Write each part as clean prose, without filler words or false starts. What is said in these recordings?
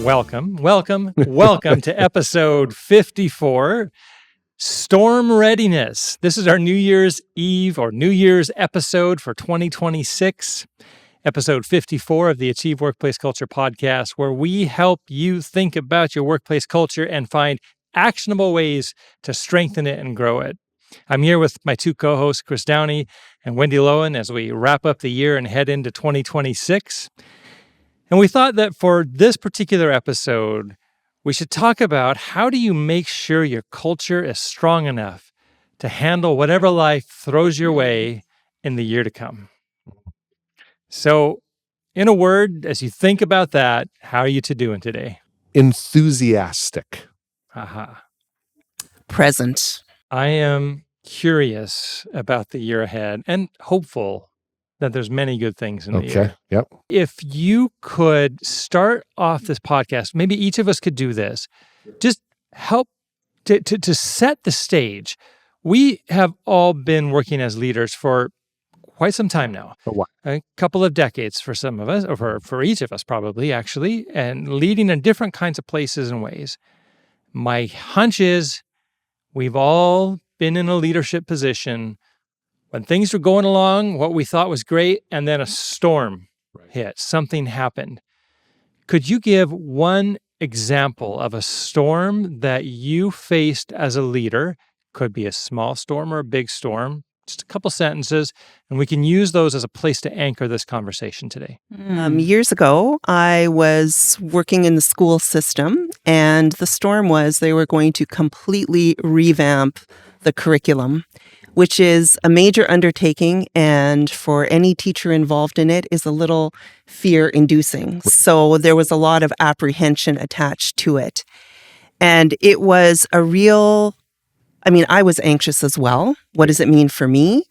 Welcome to episode 54, Storm Readiness. This is our New Year's Eve or New Year's episode for 2026, episode 54 of the Achieve Workplace Culture podcast, where we help you think about your workplace culture and find actionable ways to strengthen it and grow it. I'm here with my two co-hosts, Chris Downey and Wendy Loewen, as we wrap up the year and head into 2026. And we thought that for this particular episode, we should talk about how do you make sure your culture is strong enough to handle whatever life throws your way in the year to come. So, in a word, as you think about that, how are you two doing today? Enthusiastic. Aha. Present. I am curious about the year ahead and hopeful that there's many good things in the year. Yep. If you could start off this podcast, maybe each of us could do this, just help to set the stage. We have all been working as leaders for quite some time now. For what? A couple of decades for some of us, or for each of us probably, actually, and leading in different kinds of places and ways. My hunch is we've all been in a leadership position when things were going along, what we thought was great, and then a storm hit, something happened. Could you give one example of a storm that you faced as a leader? Could be a small storm or a big storm, just a couple sentences, and we can use those as a place to anchor this conversation today. Years ago, I was working in the school system, and the storm was they were going to completely revamp the curriculum, which is a major undertaking, and for any teacher involved in it is a little fear-inducing. So there was a lot of apprehension attached to it. And it was I was anxious as well. What does it mean for me?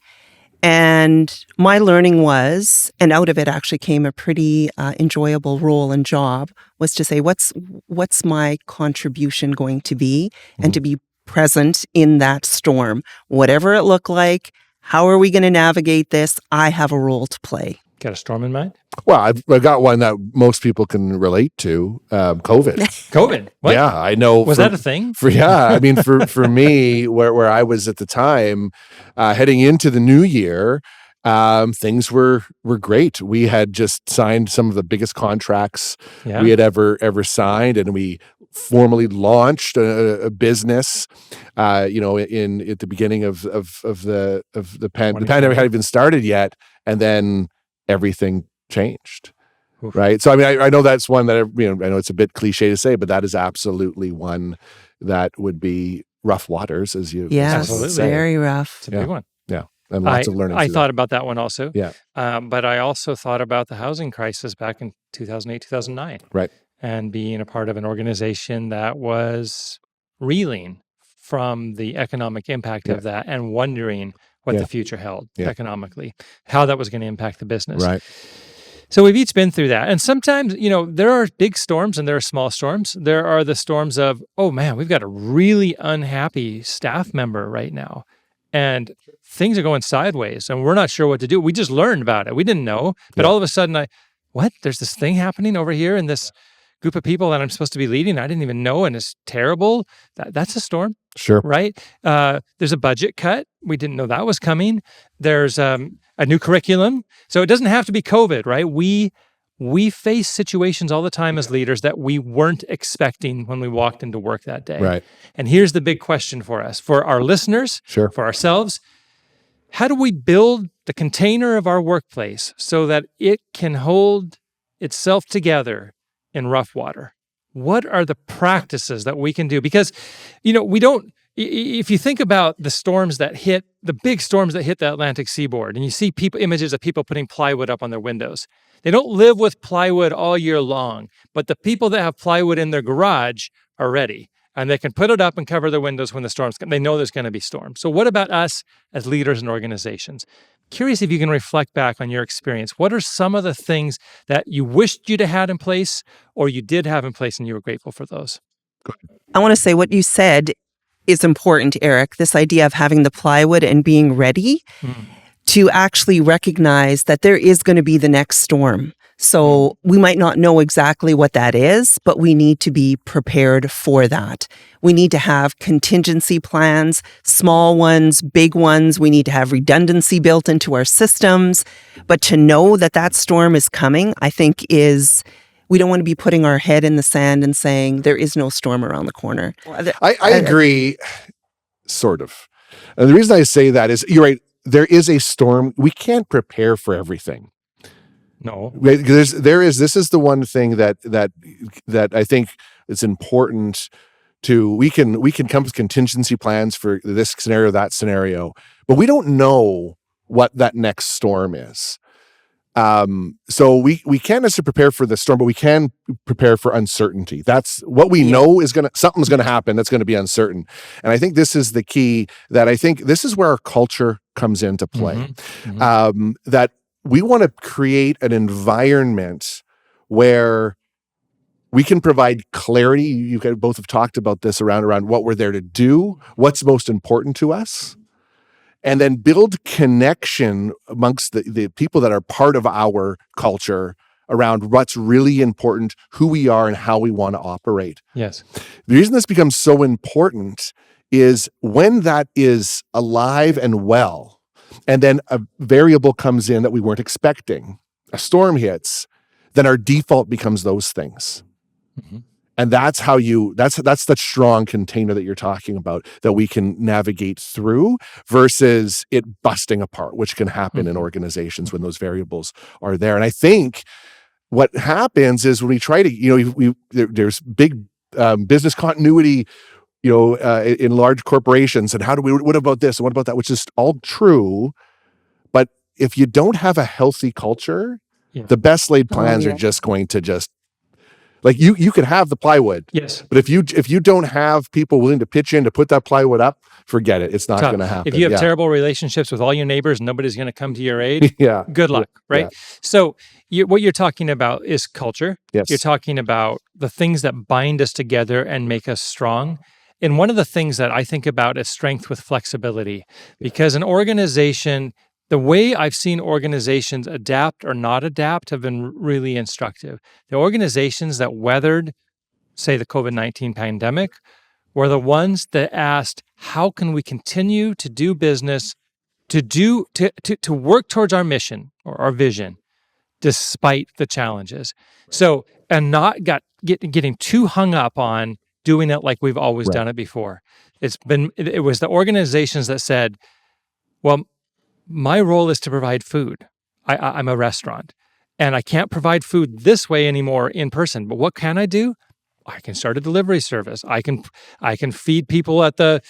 And my learning was, and out of it actually came a pretty enjoyable role and job, was to say, what's my contribution going to be, and to be present in that storm. Whatever it looked like, how are we going to navigate this? I have a role to play. Got a storm in mind? Well, I've got one that most people can relate to, COVID. COVID? What? Yeah, I know. Was that a thing? For me, where I was at the time, heading into the new year, things were great. We had just signed some of the biggest contracts we had ever signed, and we formally launched a business. At the beginning of the pandemic. The pandemic hadn't even started yet, and then everything changed. Oof. Right. So I know that's one that I know it's a bit cliche to say, but that is absolutely one that would be rough waters, as you absolutely say. Very rough. It's a big one. Yeah. And lots of learning. I thought about that one also. Yeah. But I also thought about the housing crisis back in 2008, 2009. Right. And being a part of an organization that was reeling from the economic impact of that and wondering what the future held economically, how that was going to impact the business. Right. So we've each been through that. And sometimes, there are big storms and there are small storms. There are the storms of, oh man, we've got a really unhappy staff member right now. And things are going sideways and we're not sure what to do. We just learned about it. We didn't know. But all of a sudden, there's this thing happening over here in this group of people that I'm supposed to be leading. I didn't even know, and it's terrible. That's a storm. Sure. Right? There's a budget cut. We didn't know that was coming. There's a new curriculum. So it doesn't have to be COVID, right? We face situations all the time as leaders that we weren't expecting when we walked into work that day. Right. And here's the big question for us, for our listeners, for ourselves. How do we build the container of our workplace so that it can hold itself together in rough water? What are the practices that we can do? Because, if you think about the storms that hit, the big storms that hit the Atlantic seaboard, and you see images of people putting plywood up on their windows, they don't live with plywood all year long, but the people that have plywood in their garage are ready, and they can put it up and cover their windows when the storms come. They know there's going to be storms. So what about us as leaders and organizations? Curious if you can reflect back on your experience. What are some of the things that you wished you'd had in place or you did have in place and you were grateful for those? I want to say what you said is important, Eric, this idea of having the plywood and being ready to actually recognize that there is going to be the next storm. So we might not know exactly what that is, but we need to be prepared for that. We need to have contingency plans, small ones, big ones. We need to have redundancy built into our systems. But to know that that storm is coming, I think we don't want to be putting our head in the sand and saying there is no storm around the corner. I agree, sort of. And the reason I say that is, you're right, there is a storm. We can't prepare for everything. No. This is the one thing that I think it's important to, we can come with contingency plans for this scenario, that scenario, but we don't know what that next storm is. So we can't necessarily prepare for the storm, but we can prepare for uncertainty. That's what we know is something's gonna happen that's gonna be uncertain. And I think this is the key, that I think this is where our culture comes into play. That we want to create an environment where we can provide clarity. You guys both have talked about this around what we're there to do, what's most important to us, and then build connection amongst the people that are part of our culture around what's really important, who we are, and how we want to operate. Yes. The reason this becomes so important is when that is alive and well, and then a variable comes in that we weren't expecting, a storm hits, then our default becomes those things. And that's how that's the strong container that you're talking about, that we can navigate through, versus it busting apart, which can happen in organizations when those variables are there. And I think what happens is when we try to, there's big business continuity, in large corporations, and what about this and what about that, which is all true. But if you don't have a healthy culture, the best laid plans are just going to like you could have the plywood. Yes. But if you don't have people willing to pitch in to put that plywood up, forget it. It's not going to happen. If you have terrible relationships with all your neighbors, nobody's going to come to your aid. Good luck, right? Yeah. So what you're talking about is culture. Yes. You're talking about the things that bind us together and make us strong. And one of the things that I think about is strength with flexibility, because an organization, the way I've seen organizations adapt or not adapt have been really instructive. The organizations that weathered, say, the COVID-19 pandemic were the ones that asked, how can we continue to do business, to work towards our mission or our vision, despite the challenges? So, and not getting too hung up on doing it like we've always done it before. It was the organizations that said, well, my role is to provide food. I'm a restaurant, and I can't provide food this way anymore in person. But what can I do? I can start a delivery service. I can feed people at the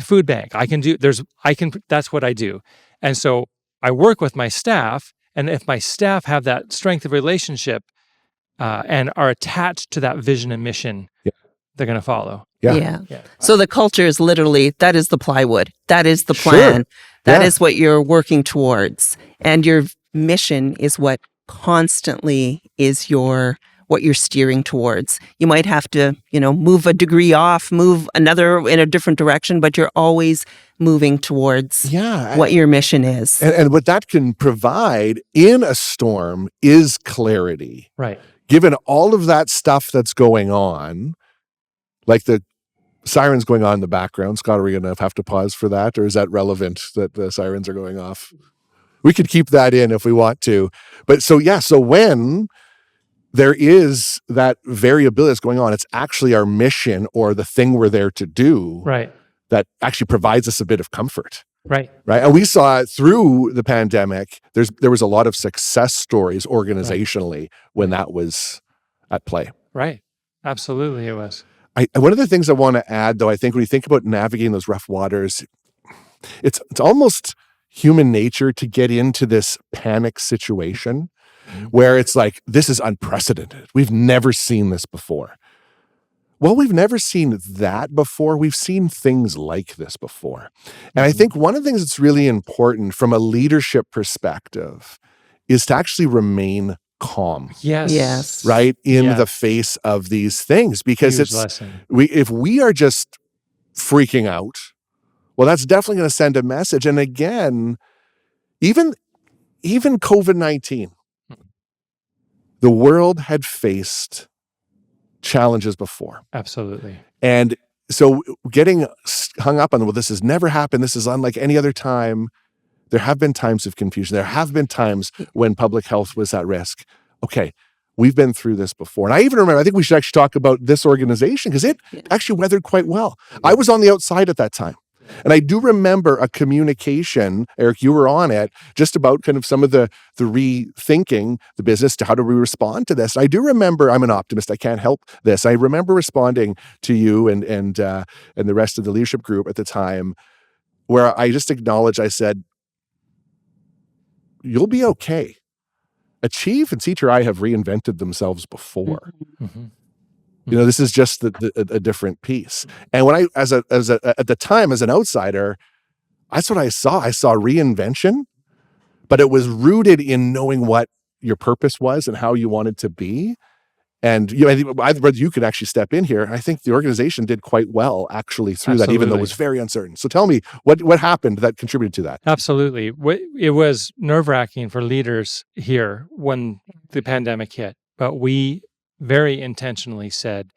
food bank. That's what I do. And so I work with my staff, and if my staff have that strength of relationship and are attached to that vision and mission, they're going to follow. Yeah. So the culture is literally, that is the plywood. That is the plan. That is what you're working towards. And your mission is what constantly is what you're steering towards. You might have to, move a degree off, move another in a different direction, but you're always moving towards what your mission is. And what that can provide in a storm is clarity. Right. Given all of that stuff that's going on, like the sirens going on in the background. Scott, are we going to have to pause for that? Or is that relevant that the sirens are going off? We could keep that in if we want to. But so when there is that variability that's going on, it's actually our mission or the thing we're there to do that actually provides us a bit of comfort. Right. And we saw through the pandemic, there was a lot of success stories organizationally when that was at play. Right. Absolutely it was. One of the things I want to add, though, I think when you think about navigating those rough waters, it's almost human nature to get into this panic situation where it's like, this is unprecedented. We've never seen this before. Well, we've never seen that before. We've seen things like this before. And I think one of the things that's really important from a leadership perspective is to actually remain calm. Yes. Right? In the face of these things. Because if we are just freaking out, well, that's definitely going to send a message. And again, even COVID-19, The world had faced challenges before. Absolutely. And so getting hung up on, well, this has never happened. This is unlike any other time. There have been times of confusion. There have been times when public health was at risk. Okay, we've been through this before. And I even remember, I think we should actually talk about this organization because it actually weathered quite well. I was on the outside at that time. And I do remember a communication, Eric, you were on it, just about kind of some of the rethinking the business to how do we respond to this. I do remember, I'm an optimist, I can't help this. I remember responding to you and the rest of the leadership group at the time where I just acknowledged, I said, you'll be okay. Achieve and CTRI have reinvented themselves before. Mm-hmm. You know, this is just a different piece. And when at the time as an outsider, that's what I saw. I saw reinvention, but it was rooted in knowing what your purpose was and how you wanted to be. And I think you could actually step in here. I think the organization did quite well actually through that, even though it was very uncertain. So tell me what happened that contributed to that. Absolutely. It was nerve-wracking for leaders here when the pandemic hit, but we very intentionally said,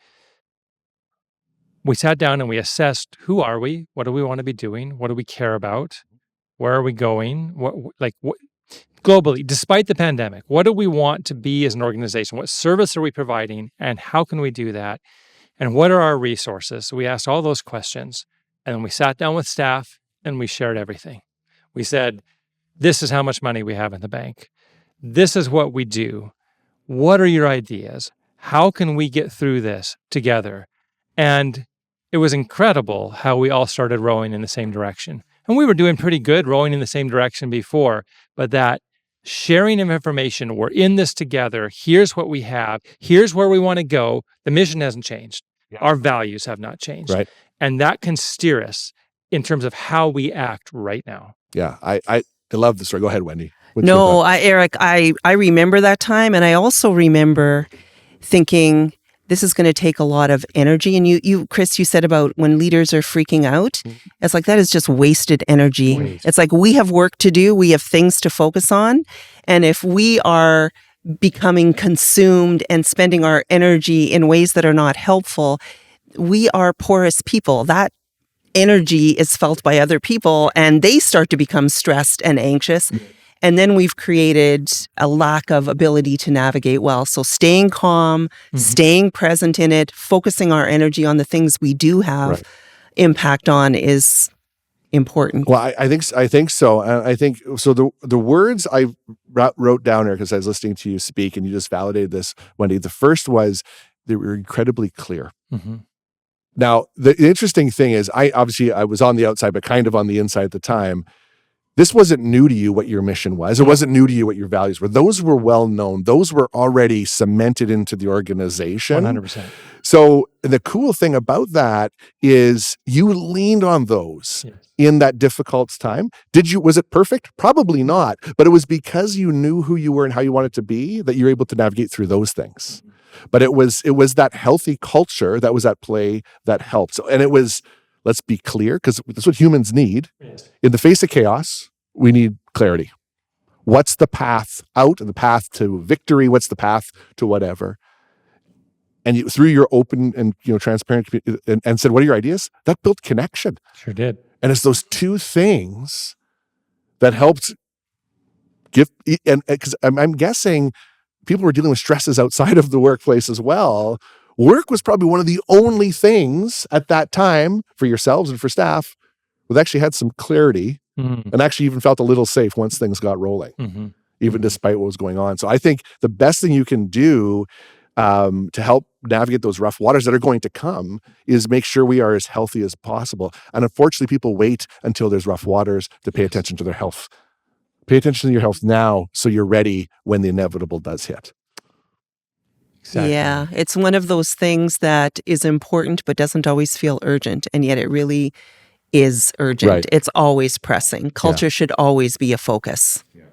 we sat down and we assessed, who are we? What do we want to be doing? What do we care about? Where are we going? What globally, despite the pandemic, what do we want to be as an organization? What service are we providing? And how can we do that? And what are our resources? So we asked all those questions. And then we sat down with staff and we shared everything. We said, this is how much money we have in the bank. This is what we do. What are your ideas? How can we get through this together? And it was incredible how we all started rowing in the same direction. And we were doing pretty good rowing in the same direction before, but that sharing of information, we're in this together, here's what we have, here's where we want to go. The mission hasn't changed. Yeah. Our values have not changed. Right. And that can steer us in terms of how we act right now. Yeah, I love the story. Go ahead, Wendy. Eric, I remember that time, and I also remember thinking this is going to take a lot of energy. And you, Chris, you said about when leaders are freaking out, it's like that is just wasted energy. It's like we have work to do, we have things to focus on, and if we are becoming consumed and spending our energy in ways that are not helpful, we are porous people. That energy is felt by other people, and they start to become stressed and anxious. And then we've created a lack of ability to navigate well. So staying calm, staying present in it, focusing our energy on the things we do have impact on is important. Well, I think so. I think so. The words I wrote down here because I was listening to you speak, and you just validated this, Wendy. The first was they were incredibly clear. Mm-hmm. Now, the interesting thing is, I was on the outside, but kind of on the inside at the time. This wasn't new to you what your mission was. It wasn't new to you what your values were. Those were well known. Those were already cemented into the organization. 100%. So the cool thing about that is you leaned on those in that difficult time. Was it perfect? Probably not. But it was because you knew who you were and how you wanted to be that you're able to navigate through those things. But it was that healthy culture that was at play that helped. So, and it was, let's be clear, because that's what humans need. In the face of chaos, we need clarity. What's the path out, the path to victory? What's the path to whatever? And through your open and transparent and said, what are your ideas? That built connection. Sure did. And it's those two things that helped give. And because I'm guessing people were dealing with stresses outside of the workplace as well. Work was probably one of the only things at that time for yourselves and for staff that actually had some clarity and actually even felt a little safe once things got rolling, even despite what was going on. So I think the best thing you can do to help navigate those rough waters that are going to come is make sure we are as healthy as possible. And unfortunately, people wait until there's rough waters to pay attention to their health. Pay attention to your health now so you're ready when the inevitable does hit. Exactly. Yeah, it's one of those things that is important but doesn't always feel urgent, and yet it really is urgent. Right. It's always pressing. Culture should always be a focus. Yeah.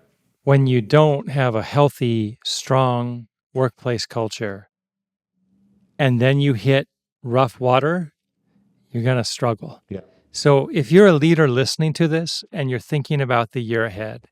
When you don't have a healthy, strong workplace culture, and then you hit rough water, you're going to struggle. Yeah. So if you're a leader listening to this and you're thinking about the year ahead,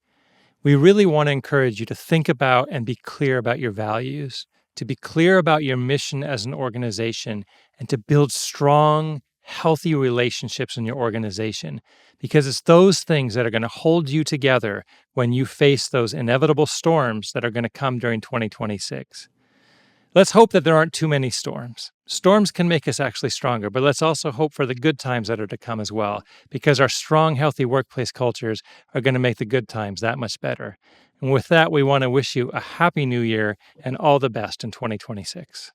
We really want to encourage you to think about and be clear about your values, to be clear about your mission as an organization, and to build strong, healthy relationships in your organization, because it's those things that are going to hold you together when you face those inevitable storms that are going to come during 2026. Let's hope that there aren't too many storms. Storms can make us actually stronger, but let's also hope for the good times that are to come as well, because our strong, healthy workplace cultures are going to make the good times that much better. And with that, we want to wish you a happy new year and all the best in 2026.